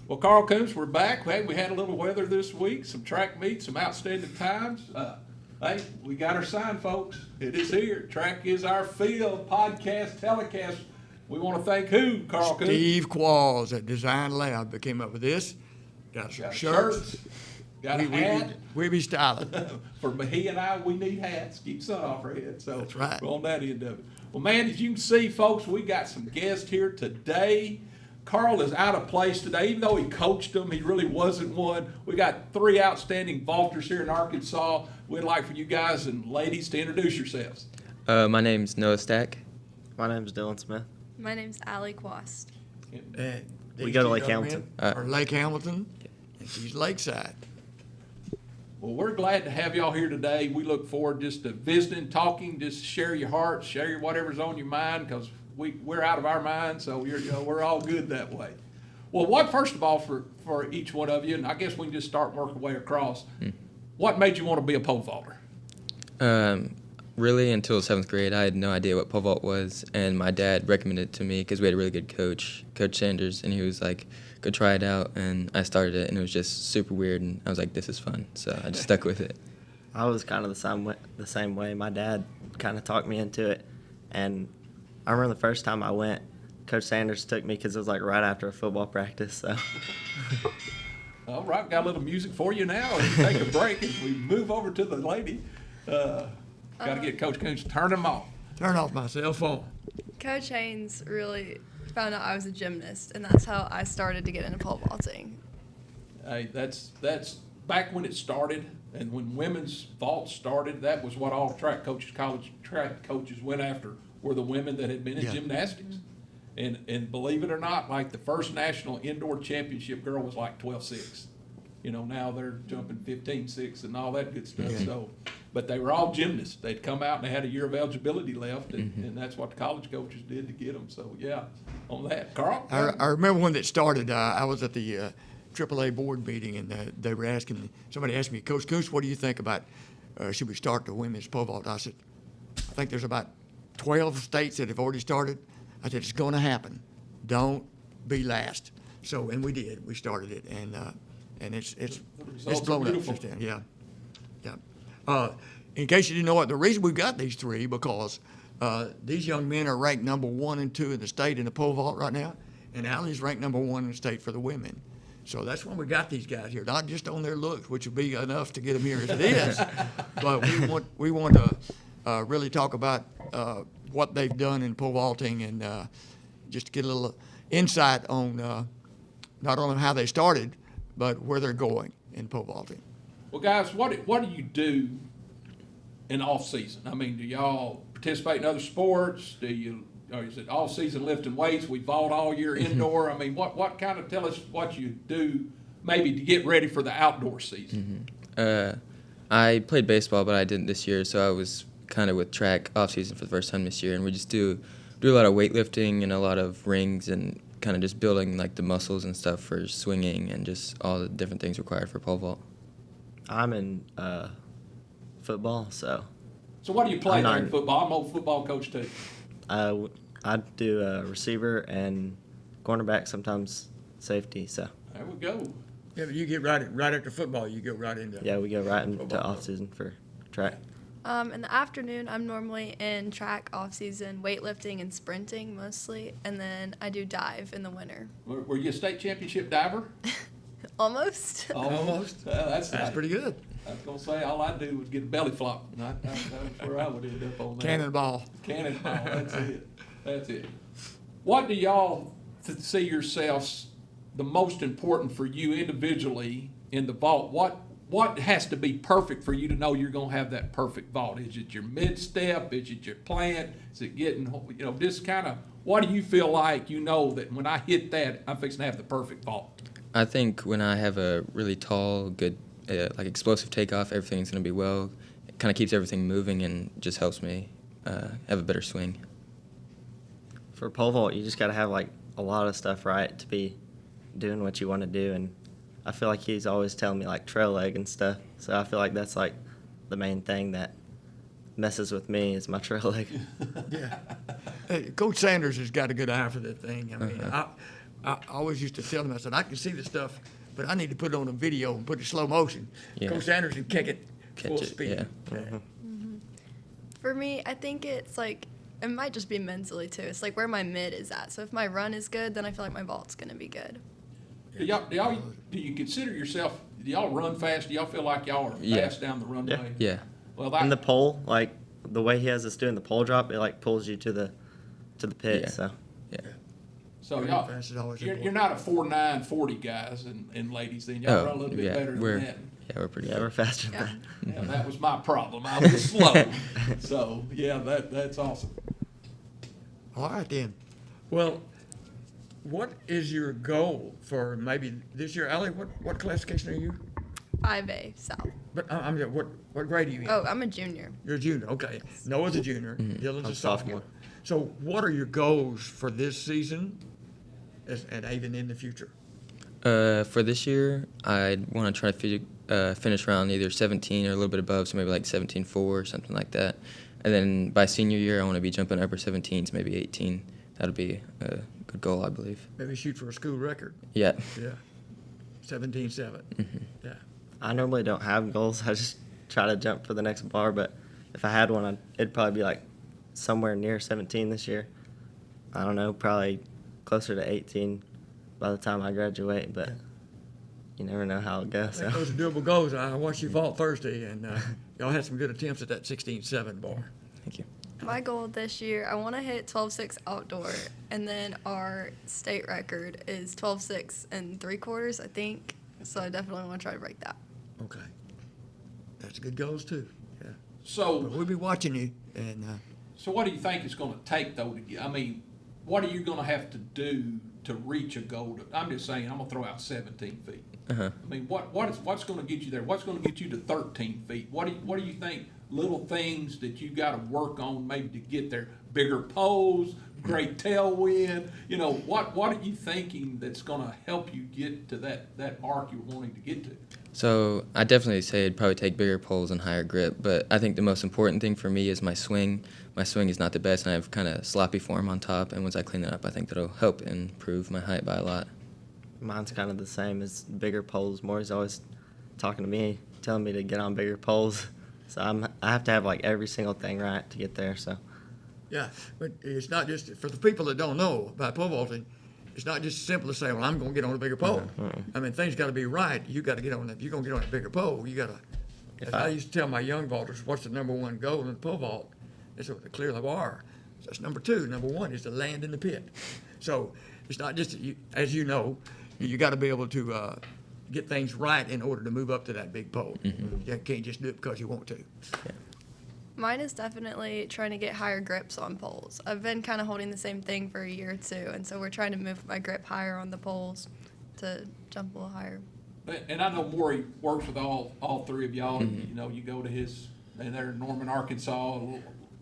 Well, Carl Coons, we're back. Hey, we had a little weather this week, some track meets, some outstanding times. Hey, we got our sign, folks. It is here. Track is our field. Podcast, telecast. We want to thank who, Carl Coons? Steve Quast at Design Lab that came up with this. Got some shirts. Got a hat. We be styling. For he and I, we need hats. Keep sun off our head. So That's right. we're on that end of it. Well, man, as you can see, folks, we got some guests here today. Carl is out of place today. Even though he coached them, he really wasn't one. We got three outstanding vaulters here in Arkansas. We'd like for you guys and ladies to introduce yourselves. My name's Noah Stack. My name's Dylan Smith. My name's Allie Quast. We go to Lake Hamilton. Or Lake Hamilton, and she's Lakeside. Well, we're glad to have y'all here today. We look forward just to visiting, talking, just share your hearts, share whatever's on your mind, because we're out of our minds, so we're all good that way. Well, first of all, for each one of you, and I guess we can just start working our way across, what made you want to be a pole vaulter? Really, until 7th grade, I had no idea what pole vault was, and my dad recommended it to me because we had a really good coach, Coach Sanders, and he was like, go try it out, and I started it, and it was just super weird, and I was like, this is fun, so I just stuck with it. I was kind of the same way. My dad kind of talked me into it, and I remember the first time I went, Coach Sanders took me because it was like right after a football practice. So. All right, got a little music for you now. Take a break as we move over to the lady. Got to get Coach Coons to turn them off. Turn off my cell phone. Coach Haynes really found out I was a gymnast, and that's how I started to get into pole vaulting. Hey, that's back when it started, and when women's vault started, that was what all track coaches, college track coaches went after, were the women that had been in gymnastics. And believe it or not, like the first national indoor championship girl was like 12.6. You know, now they're jumping 15.6 and all that good stuff. Yeah. So, but they were all gymnasts. They'd come out and they had a year of eligibility left, and that's what the college coaches did to get them. So, yeah, on that. Carl? I remember when that started, I was at the AAA board meeting, and they were asking, somebody asked me, Coach Coons, what do you think about, should we start the women's pole vault? I said, I think there's about 12 states that have already started. I said, it's going to happen. Don't be last. So, and we did. We started it, and it's blown up since then. Yeah. In case you didn't know it, the reason we've got these three, because these young men are ranked number 1 and 2 in the state in the pole vault right now, and Allie's ranked number 1 in the state for the women. So that's when we got these guys here, not just on their looks, which would be enough to get them here as it is, but we want to really talk about what they've done in pole vaulting, and just to get a little insight on not only how they started, but where they're going in pole vaulting. Well, guys, what do you do in off season? I mean, do y'all participate in other sports? Or is it off season lifting weights? We vault all year indoor. I mean, what kind of tell us what you do maybe to get ready for the outdoor season? I played baseball, but I didn't this year, so I was kind of with track off season for the first time this year, and we just do a lot of weightlifting and a lot of rings and kind of just building like the muscles and stuff for swinging and just all the different things required for pole vault. I'm in football, so. So what do you play there in football? I'm an old football coach too. I do receiver and cornerback, sometimes safety. So. There we go. Yeah, but you get right after football, you go right into. Yeah, we go right into off season for track. In the afternoon, I'm normally in track off-season, weightlifting and sprinting mostly, and then I do dive in the winter. Were you a state championship diver? Almost. Almost. That's nice. Pretty good. I was going to say, all I'd do was get a belly flop. That's where I would end up on that. Cannonball. That's it. What do y'all see yourselves the most important for you individually in the vault? What has to be perfect for you to know you're going to have that perfect vault? Is it your mid-step? Is it your plant? Is it getting, just kind of, what do you feel like you know that when I hit that, I'm fixing to have the perfect vault? I think when I have a really tall, good, like explosive takeoff, everything's going to be well. It kind of keeps everything moving and just helps me have a better swing. For pole vault, you just got to have like a lot of stuff right to be doing what you want to do, and I feel like he's always telling me like trail leg and stuff. So I feel like that's like the main thing that messes with me is my trail leg. Yeah. Hey, Coach Sanders has got a good eye for that thing. I mean, I always used to tell them, I said, I can see the stuff, but I need to put it on a video and put it in slow motion. Yeah. Coach Anderson catch it full Catch it, speed. yeah. For me, I think it's like, it might just be mentally too. It's like where my mid is at. So if my run is good, then I feel like my vault's going to be good. Do you consider yourself, do y'all run fast? Do y'all feel like y'all are Yeah. fast down the runway? Yeah. Well, And the pole, like the way he has us doing the pole drop, it like pulls you to the pit. Yeah. So Yeah. so Running y'all, fast is always you're important. not a 4.9 40 guys and ladies then. Y'all run a little bit yeah. better we're than that. yeah, we're pretty yeah, good. we're faster than Yeah. that. Yeah, that was my problem. I was slow. So, yeah, that's awesome. All right then. Well, what is your goal for maybe this year, Allie? What classification are you? 5A South. But I'm what grade are you in? Oh, I'm a junior. You're a junior. Okay. Noah's a junior. Dylan's I'm a sophomore. sophomore. So, what are your goals for this season, and even in the future? For this year, I want to try to finish around either 17 or a little bit above, so maybe like 17.4 or something like that. And then by senior year, I want to be jumping upper 17s, maybe 18. That'll be a good goal, I believe. Maybe shoot for a school record. Yeah. Yeah. 17-7. Yeah. I normally don't have goals. I just try to jump for the next bar. But if I had one, it'd probably be like somewhere near 17 this year. I don't know, probably closer to 18 by the time I graduate. But you never know how it goes. I So. think those are doable goals. I watched you vault Thursday, and y'all had some good attempts at that 16-7 bar. Thank you. My goal this year, I want to hit 12.6 outdoor, and then our state record is 12.6 and 3/4, I think. So I definitely want to try to break that. Okay. That's good goals, too. Yeah. But So, we'll be watching you, and so what do you think it's going to take, though, to get, I mean, what are you going to have to do to reach a goal? I'm just saying, I'm going to throw out 17 feet. Uh-huh. I mean, what's going to get you there? What's going to get you to 13 feet? What do you think? Little things that you got to work on maybe to get there. Bigger poles, great tailwind. You know, what are you thinking that's going to help you get to that mark you're wanting to get to? So I definitely say it'd probably take bigger poles and higher grip, but I think the most important thing for me is my swing. My swing is not the best, and I have kind of sloppy form on top, and once I clean it up, I think that'll help improve my height by a lot. Mine's kind of the same as bigger poles. Maury's always talking to me, telling me to get on bigger poles. So I have to have like every single thing right to get there. So yeah. But it's not just, for the people that don't know about pole vaulting, it's not just simple to say, well, I'm going to get on a bigger pole. I mean, things got to be right. You got to get on, if you're going to get on a bigger pole, you got to, If I I- used to tell my young vaulters, what's the number one goal in the pole vault? They said, to clear the bar. So that's number two. Number one is to land in the pit. So it's not just, as you know, you got to be able to get things right in order to move up to that big pole. You can't just do it because you want to. Mine is definitely trying to get higher grips on poles. I've been kind of holding the same thing for a year or two, and so we're trying to move my grip higher on the poles to jump a little higher. And I know Maury works with all three of y'all. And, you know, you go to his, and they're in Norman, Arkansas.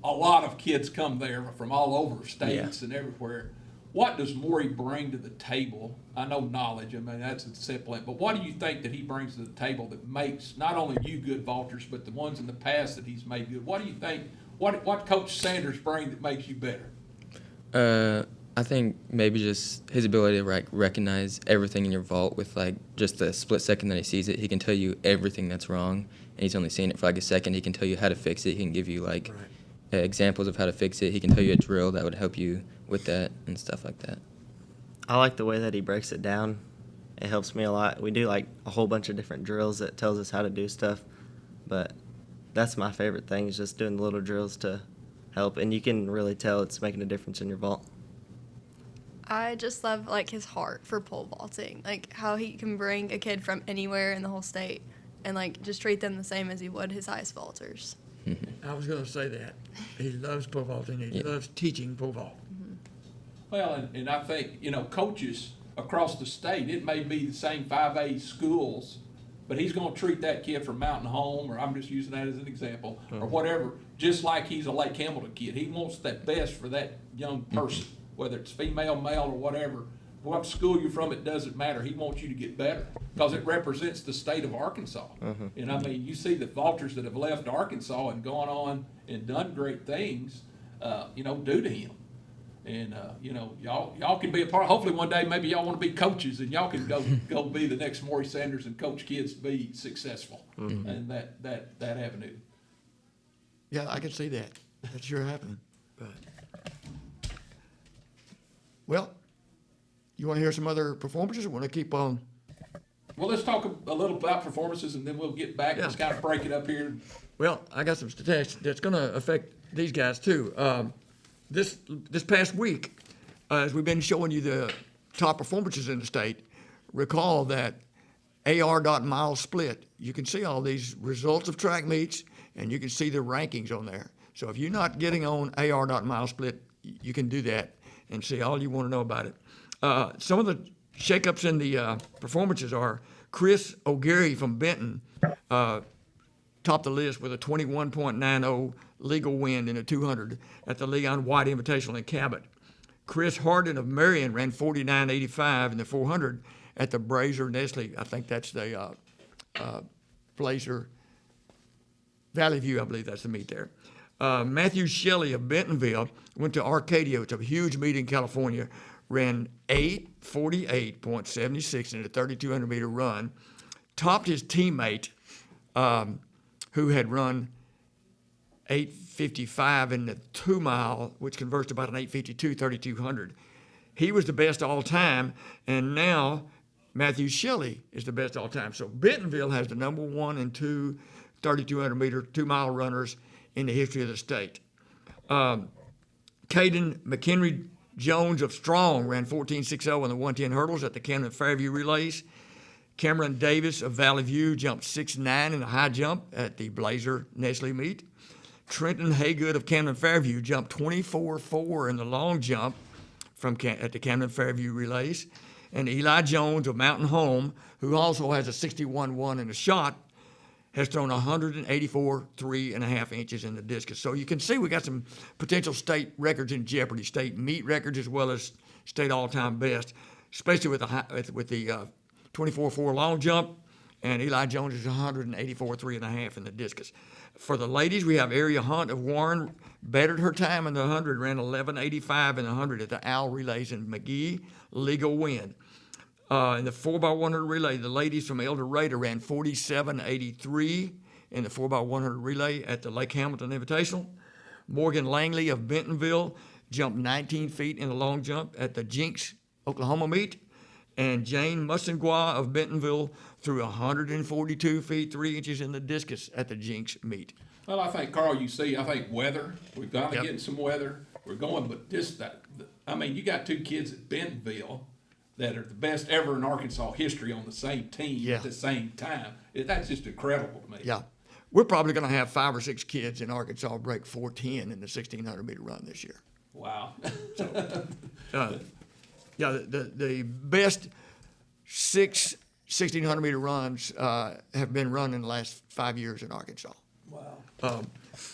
A lot of kids come there from all over states and everywhere. What does Maury bring to the table? I know knowledge. I mean, that's simple. But what do you think that he brings to the table that makes not only you good vaulters, but the ones in the past that he's made good? What do you think? What Coach Sanders brings that makes you better? I think maybe just his ability to recognize everything in your vault with like just the split second that he sees it. He can tell you everything that's wrong, and he's only seen it for like a second. He can tell you how to fix it. He can give you like examples of how to fix it. He can tell you a drill that would help you with that and stuff like that. I like the way that he breaks it down. It helps me a lot. We do like a whole bunch of different drills that tells us how to do stuff, but that's my favorite thing is just doing the little drills to help, and you can really tell it's making a difference in your vault. I just love like his heart for pole vaulting, like how he can bring a kid from anywhere in the whole state and like just treat them the same as he would his highest vaulters. I was going to say that. He loves pole vaulting. He loves teaching pole vault. Well, and I think, you know, coaches across the state, it may be the same 5A schools, but he's going to treat that kid from Mountain Home, or I'm just using that as an example, or whatever, just like he's a Lake Hamilton kid. He wants that best for that young person, whether it's female, male, or whatever. What school you're from, it doesn't matter. He wants you to get better because it represents the state of Arkansas. And I mean, you see the vaulters that have left Arkansas and gone on and done great things, you know, due to him. And, you know, y'all can be a part, hopefully one day, maybe y'all want to be coaches and y'all can go be the next Maury Sanders and coach kids to be successful in that avenue. Yeah, I can see that. That's sure happening. But, well, you want to hear some other performances or want to keep on? Well, let's talk a little about performances and then we'll get back and just kind of break it up here. Well, I got some statistics that's going to affect these guys too. This past week, as we've been showing you the top performances in the state, recall that AR.mile split. You can see all these results of track meets, and you can see the rankings on there. So if you're not getting on AR.mile split, you can do that and see all you want to know about it. Some of the shakeups in the performances are Chris O'Geary from Benton topped the list with a 21.90 legal win in a 200 at the Leon White Invitational in Cabot. Chris Harden of Marion ran 49.85 in the 400 at the Brazier Nestle. I think that's the Blazer Valley View, I believe that's the meet there. Matthew Shelley of Bentonville went to Arcadia. It's a huge meet in California. Ran 8:48.76 in a 3,200 meter run. Topped his teammate, who had run 8:55 in the 2 mile, which converts to about an 8:52 3,200. He was the best all time, and now Matthew Shelley is the best all time. So Bentonville has the number 1 and 2 3,200 meter 2 mile runners in the history of the state. Caden McHenry Jones of Strong ran 14.60 in the 110 hurdles at the Camden Fairview Relays. Cameron Davis of Valley View jumped 6.9 in the high jump at the Blazer Nestle meet. Trenton Haygood of Camden Fairview jumped 24.4 in the long jump at the Camden Fairview Relays. And Eli Jones of Mountain Home, who also has a 61.1 in the shot, has thrown 184 3.5 inches in the discus. So you can see we got some potential state records in jeopardy, state meet records as well as state all-time best, especially with the 24.4 long jump, and Eli Jones is 184 3.5 in the discus. For the ladies, we have Area Hunt of Warren, bettered her time in the 100, ran 11.85 in the 100 at the Owl Relays in McGee, legal win. In the 4x100 relay, the ladies from El Dorado ran 47.83 in the 4x100 relay at the Lake Hamilton Invitational. Morgan Langley of Bentonville jumped 19 feet in the long jump at the Jinx, Oklahoma meet. And Jane Mustangua of Bentonville threw 142 feet 3 inches in the discus at the Jinx meet. Well, I think, Carl, I think weather. We've got to Yep. get some weather. We're going, but you got 2 kids at Bentonville that are the best ever in Arkansas history on the same team at the same time. That's just incredible to me. Yeah. We're probably going to have 5 or 6 kids in Arkansas break 4:10 in the 1,600 meter run this year. Wow. Yeah, the best 6 1,600 meter runs have been run in the last 5 years in Arkansas. Wow.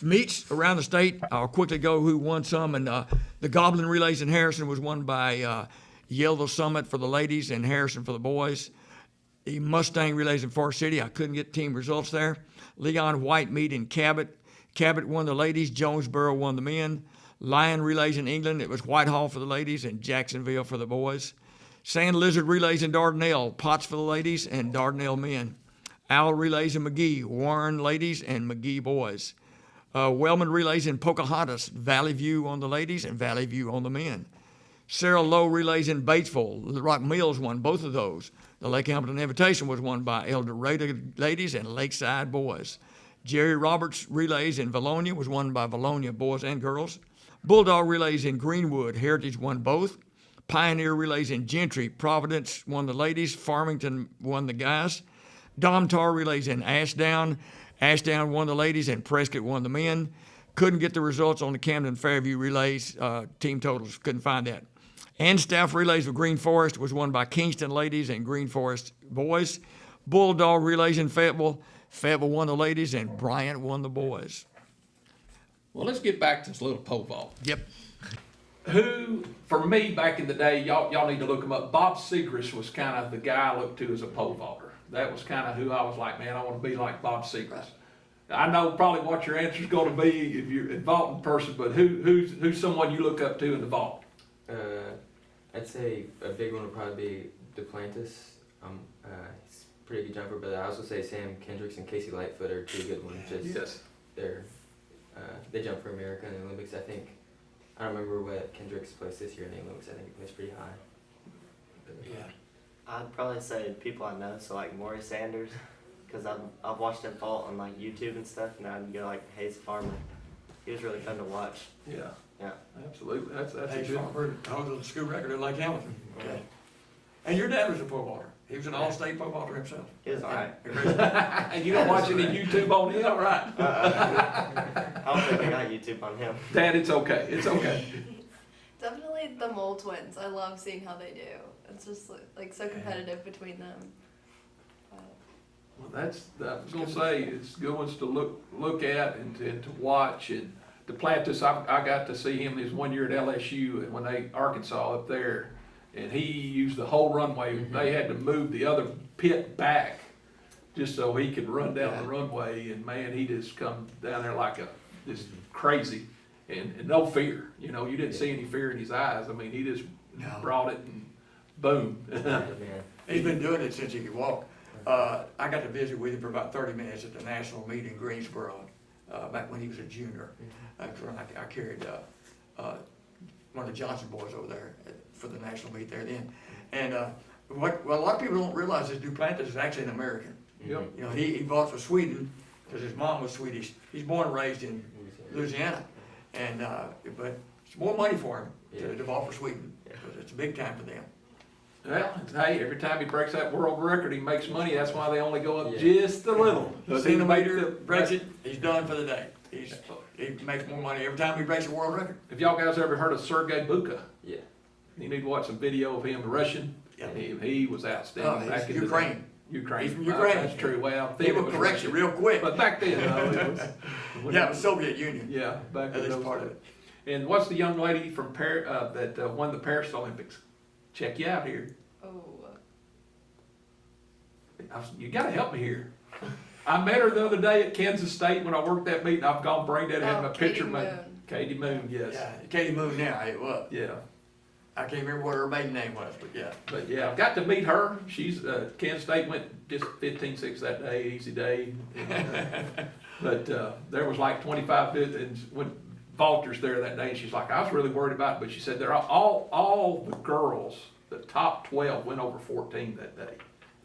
Meets around the state, I'll quickly go who won some. And the Goblin Relays in Harrison was won by Yellville Summit for the ladies and Harrison for the boys. The Mustang Relays in Forest City, I couldn't get team results there. Leon White meet in Cabot. Cabot won the ladies, Jonesboro won the men. Lion Relays in England, it was Whitehall for the ladies and Jacksonville for the boys. Sand Lizard Relays in Dardanelle, Potts for the ladies and Dardanelle men. Owl Relays in McGee, Warren ladies and McGee boys. Wellman Relays in Pocahontas, Valley View on the ladies and Valley View on the men. Sarah Lowe Relays in Batesville, the Rock Mills won both of those. The Lake Hamilton Invitation was won by El Dorado ladies and Lakeside boys. Jerry Roberts Relays in Valonia was won by Valonia boys and girls. Bulldog Relays in Greenwood, Heritage won both. Pioneer Relays in Gentry, Providence won the ladies, Farmington won the guys. Domtar Relays in Ashdown, Ashdown won the ladies and Prescott won the men. Couldn't get the results on the Camden Fairview Relays, team totals, couldn't find that. And Staff Relays with Green Forest was won by Kingston ladies and Green Forest boys. Bulldog Relays in Fayetteville, Fayetteville won the ladies and Bryant won the boys. Well, let's get back to this little pole vault. Yep. Who, for me back in the day, y'all need to look him up. Bob Segrist was kind of the guy I looked to as a pole vaulter. That was kind of who I was like, man, I want to be like Bob Segrist. I know probably what your answer's going to be if you're a vaulting person, but who's someone you look up to in the vault? I'd say a big one would probably be Duplantis. He's a pretty good jumper, but I also say Sam Kendricks and Casey Lightfoot are two good ones. Just Yes. they jump for America in the Olympics. I think I don't remember what Kendricks placed this year in the Olympics. I think he placed pretty high. Yeah. I'd probably say people I know, so like Maury Sanders, because I've watched him vault on like YouTube and stuff, and I'd go like Hayes Farmer. He was really fun to watch. Yeah, Yeah. absolutely. That's a Hayes good. Farmer holds the school record at Lake Hamilton. Okay. And your dad was a pole vaulter. He was an all-state pole vaulter himself. He was alright. And you don't watch any YouTube on him, right? I don't think I got YouTube on him. Dad, it's okay. It's okay. Definitely the Mole twins. I love seeing how they do. It's just like so competitive between them. Well, I was gonna say, it's good ones to look at and to watch. And Duplantis, I got to see him his 1 year at LSU and when Arkansas up there, and he used the whole runway. They had to move the other pit back just so he could run down the runway. And man, he just come down there like just crazy and no fear. You know, you didn't see any fear in his eyes. I mean, he just brought it and boom. Man. He's been doing it since he could walk. I got to visit with him for about 30 minutes at the national meet in Greensboro, back when he was a junior. I carried one of the Johnson boys over there for the national meet there then. And what a lot of people don't realize is Duplantis is actually an American. Yep. You know, he fought for Sweden because his mom was Swedish. He's born and raised in Louisiana, and but it's more money for him to vault for Sweden because it's a big time for them. Well, hey, every time he breaks that world record, he makes money. That's why they only go up just a little. Centimeter breaks it, he's done for the day. He makes more money every time he breaks a world record. If y'all guys ever heard of Sergei Buka, Yeah. you need to watch some video of him, the Russian. Yeah. He was outstanding. He's back in the Ukraine. day. Ukraine. He's from Ukraine. That's true. Well, They will correct you real quick. But back then, it was. Yeah, it was Soviet Union. Yeah, back At in least those part of days. it. And what's the young lady from that won the Paris Olympics? Check you out here. Oh. You gotta help me here. I met her the other day at Kansas State when I worked that meeting. I've gone brain dead, had my picture made. Katie Moon, yes. Yeah, Katie Moon now, it was. Yeah. I can't remember what her maiden name was, but yeah. But yeah, I've got to meet her. She's, Kansas State went just 15-6 that day, easy day. But there was like 25 vaulters there that day, and she's like, I was really worried about it, but she said they're all the girls, the top 12 went over 14 that day.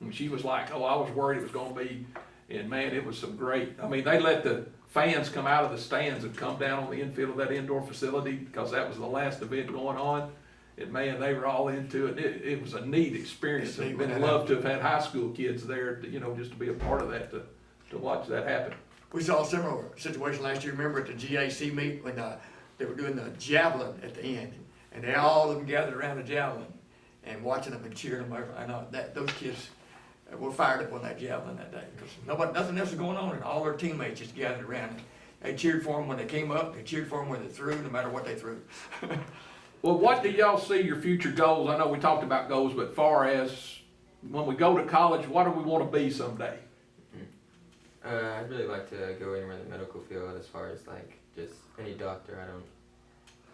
And she was like, oh, I was worried it was gonna be, and man, it was some great, I mean, they let the fans come out of the stands and come down on the infield of that indoor facility because that was the last event going on. And man, they were all into it. It was a neat experience. I'd been love to have had high school kids there, just to be a part of that, to watch that happen. We saw a similar situation last year, remember at the GAC meet when they were doing the javelin at the end. And they all of them gathered around the javelin and watching them and cheering them over. I know those kids were fired up on that javelin that day because nothing else was going on, and all their teammates just gathered around. They cheered for them when they came up. They cheered for them when they threw, no matter what they threw. Well, what do y'all see your future goals? I know we talked about goals, but far as when we go to college, what do we want to be someday? I'd really like to go anywhere in the medical field as far as like just any doctor.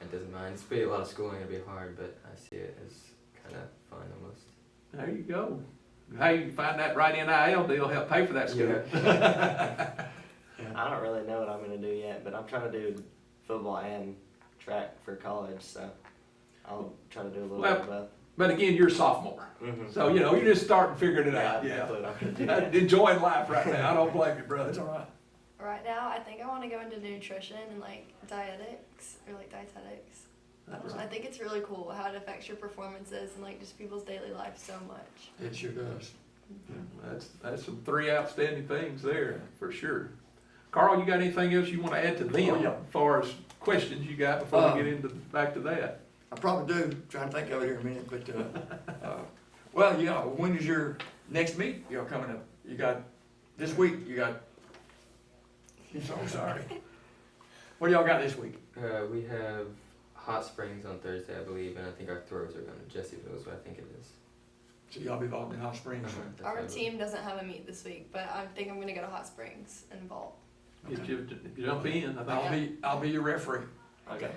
It doesn't mind. It's be a lot of schooling, it'd be hard, but I see it as kind of fun almost. There you go. Hey, you find that right NIL deal, help pay for that school. I don't really know what I'm going to do yet, but I'm trying to do football and track for college, so I'll try to do a little bit of both. But again, you're a sophomore, so you're just starting figuring it out. Yeah, Yeah, what I'm gonna do yet. enjoying life right now. I don't blame you, brother. It's all right. Right now, I think I want to go into nutrition and like dietetics. I think it's really cool how it affects your performances and like just people's daily life so much. It sure does. That's some three outstanding things there for sure. Carl, you got anything else you want to add to them Oh, yeah. as far as questions you got before we get back to that? I probably do. Trying to think of it here in a minute, but well, yeah. When is your next meet? Coming up. You got this week. You got. I'm so sorry. What do y'all got this week? We have Hot Springs on Thursday, I believe, and I think our throws are going to Jessieville is what I think it is. So y'all be involved in Hot Springs. That's Our what I team doesn't have a meet this week, but I think I'm going to go to Hot Springs and vault. Get you jump in. I think. I'll be your referee. Okay.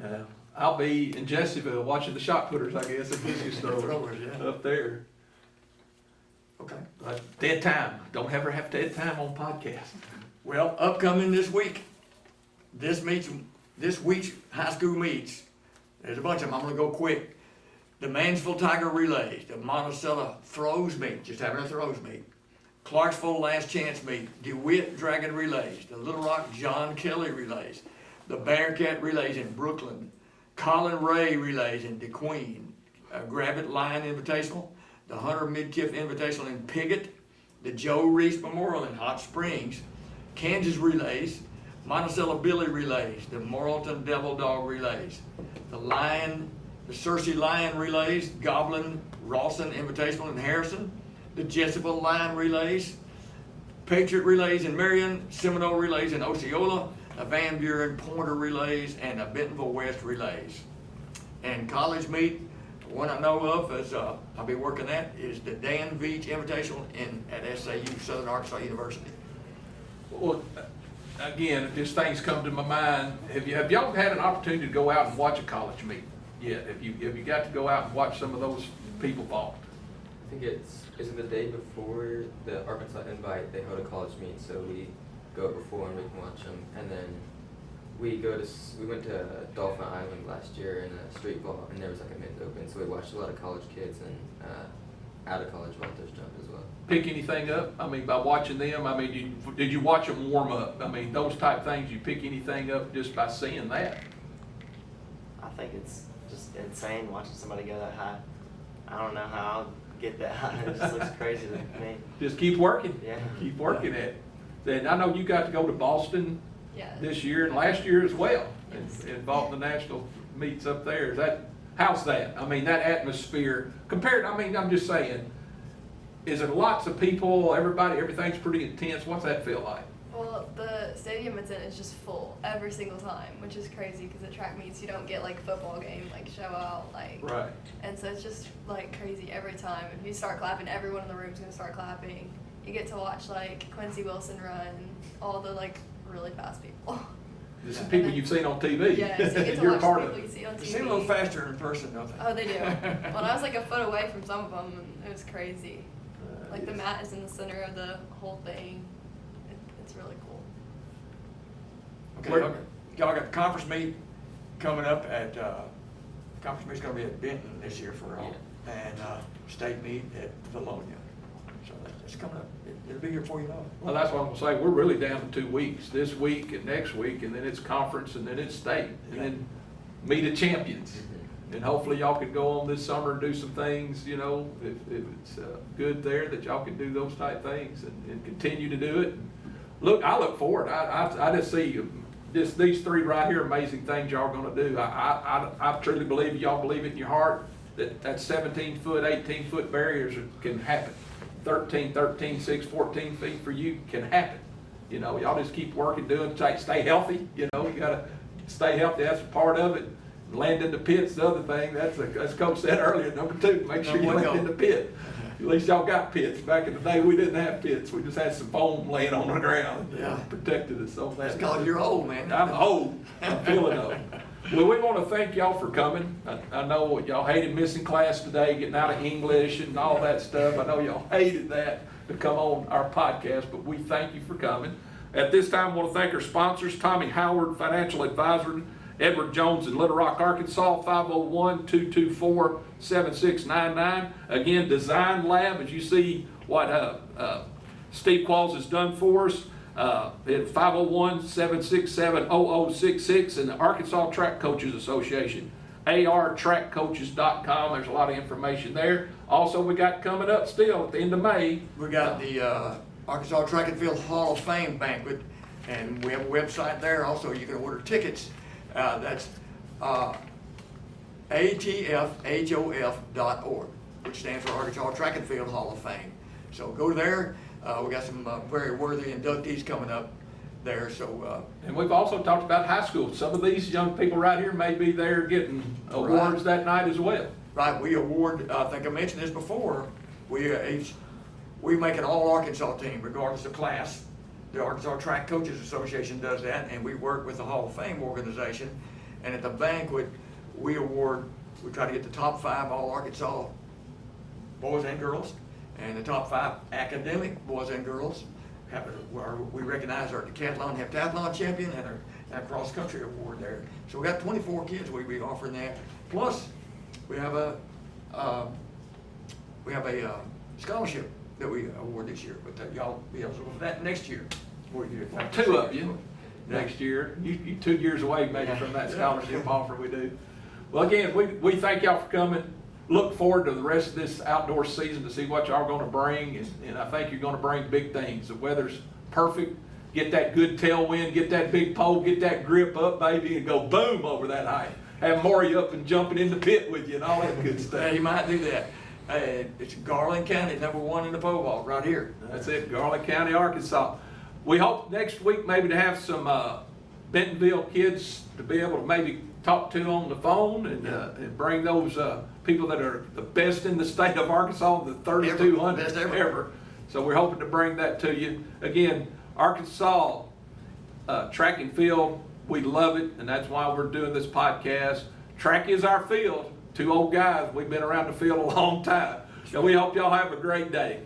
Yeah. I'll be in Jessieville watching the shot putters, I guess, at Busiest Throwers, yeah. up there. Okay. Dead time. Don't ever have dead time on podcast. Well, upcoming this week, this week's high school meets, there's a bunch of them, I'm gonna go quick. The Mansfield Tiger Relays, the Monticello Throws Meet, just having a throws meet. Clarksville Last Chance Meet, DeWitt Dragon Relays, the Little Rock John Kelly Relays, the Bearcat Relays in Brooklyn, Colin Ray Relays in DeQueen, Gravett Lion Invitational, the Hunter Midkiff Invitational in Piggott, the Joe Reese Memorial in Hot Springs, Kansas Relays, Monticello Billy Relays, the Morrilton Devil Dog Relays, the Searcy Lion Relays, Goblin Rawson Invitational in Harrison, the Jesseville Lion Relays, Patriot Relays in Marion, Seminole Relays in Osceola, the Van Buren Pointer Relays, and the Bentonville West Relays. And college meet, one I know of is, I'll be working at, is the Dan Veach Invitational at SAU, Southern Arkansas University. Well, again, just things come to my mind. Have y'all had an opportunity to go out and watch a college meet yet? Have you got to go out and watch some of those people vault? I think is it the day before the Arkansas Invite, they hold a college meet, so we go before and we can watch them. And then we went to Dolphin Island last year in a street vault, and there was like a men's open, so we watched a lot of college kids and out of college vaulters jump as well. Pick anything up? I mean, by watching them, I mean, did you watch them warm up? I mean, those type things, you pick anything up just by seeing that? I think it's just insane watching somebody go that high. I don't know how I'll get that high. It just looks crazy to me. Just keep working. Yeah. Keep working at it. Then I know you got to go to Boston Yeah. this year and last year as well, Yes. and vault the national meets up there. How's that? I mean, that atmosphere compared, I mean, I'm just saying, is it lots of people, everything's pretty intense? What's that feel like? Well, the stadium it's in is just full every single time, which is crazy because at track meets you don't get like a football game, like show out, like. Right. And so it's just like crazy every time. If you start clapping, everyone in the room's gonna start clapping. You get to watch like Quincy Wilson run, all the like really fast people. This is people you've seen on TV. Yeah, so you get to You're a watch part the of people you it. see on They TV. seem a little faster in person, don't they? Oh, they do. Well, I was like a foot away from some of them, and it was crazy. Like the mat is in the center of the whole thing. It's really cool. Okay, y'all got the conference meet coming up at, conference meet's gonna be at Benton this year for all, and, state meet at Valonia. So that's coming up, it'll be here before you know it. Well, that's what I'm gonna say. We're really down to 2 weeks, this week and next week, and then it's conference, and then it's state, and then meet of champions. And hopefully y'all can go on this summer and do some things, you know, if it's good there, that y'all can do those type things and continue to do it. Look, I look forward. I just see these three right here, amazing things y'all gonna do. I truly believe, y'all believe it in your heart, that 17-foot, 18-foot barriers can happen. 13, 6, 14 feet for you can happen. You know, y'all just keep working, stay healthy, you know, you gotta stay healthy, that's a part of it. Land in the pit's the other thing, as Coach said earlier, number 2, make sure you land in the pit. At least y'all got pits. Back in the day, we didn't have pits, we just had some foam laying on the ground. Yeah. Protected us on that. That's cause you're old, man. I'm old, I'm feeling old. Well, we want to thank y'all for coming. I know y'all hated missing class today, getting out of English and all that stuff. I know y'all hated that to come on our podcast, but we thank you for coming. At this time, I want to thank our sponsors, Tommy Howard Financial Advisor, Edward Jones in Little Rock, Arkansas, 501-224-7699. Again, Design Lab, as you see what Steve Qualls has done for us. At 501-767-0066, and the Arkansas Track Coaches Association, artrackcoaches.com. There's a lot of information there. Also, we got coming up still at the end of May. We got the Arkansas Track and Field Hall of Fame banquet, and we have a website there. Also, you can order tickets. That's atfhof.org, which stands for Arkansas Track and Field Hall of Fame. So go there. We got some very worthy inductees coming up there. So And we've also talked about high school. Some of these young people right here may be there getting awards that night as well. right, we award. I think I mentioned this before. We make an all Arkansas team regardless of class. The Arkansas Track Coaches Association does that, and we work with the Hall of Fame organization. And at the banquet, we try to get the top 5 all Arkansas boys and girls, and the top 5 academic boys and girls. We recognize our decathlon, heptathlon champion, and our cross-country award there. So we got 24 kids we'll be offering that. Plus, we have a scholarship that we award this year, but y'all be eligible for that next year. Two of you next year. You 2 years away maybe from that scholarship offer we do. Well, again, we thank y'all for coming. Look forward to the rest of this outdoor season to see what y'all are going to bring, and I think you're going to bring big things. The weather's perfect. Get that good tailwind, get that big pole, get that grip up, baby, and go boom over that height. Have Maury up and jumping in the pit with you and all that good stuff. Yeah, you might do that. It's Garland County, #1 in the pole vault, right here. That's it, Garland County, Arkansas. We hope next week maybe to have some Bentonville kids to be able to maybe talk to on the phone and bring those people that are the best in the state of Arkansas, the 3,200 Best ever. ever. So we're hoping to bring that to you. Again, Arkansas track and field, we love it, and that's why we're doing this podcast. Track is our field. 2 old guys, we've been around the field a long time. So we hope y'all have a great day.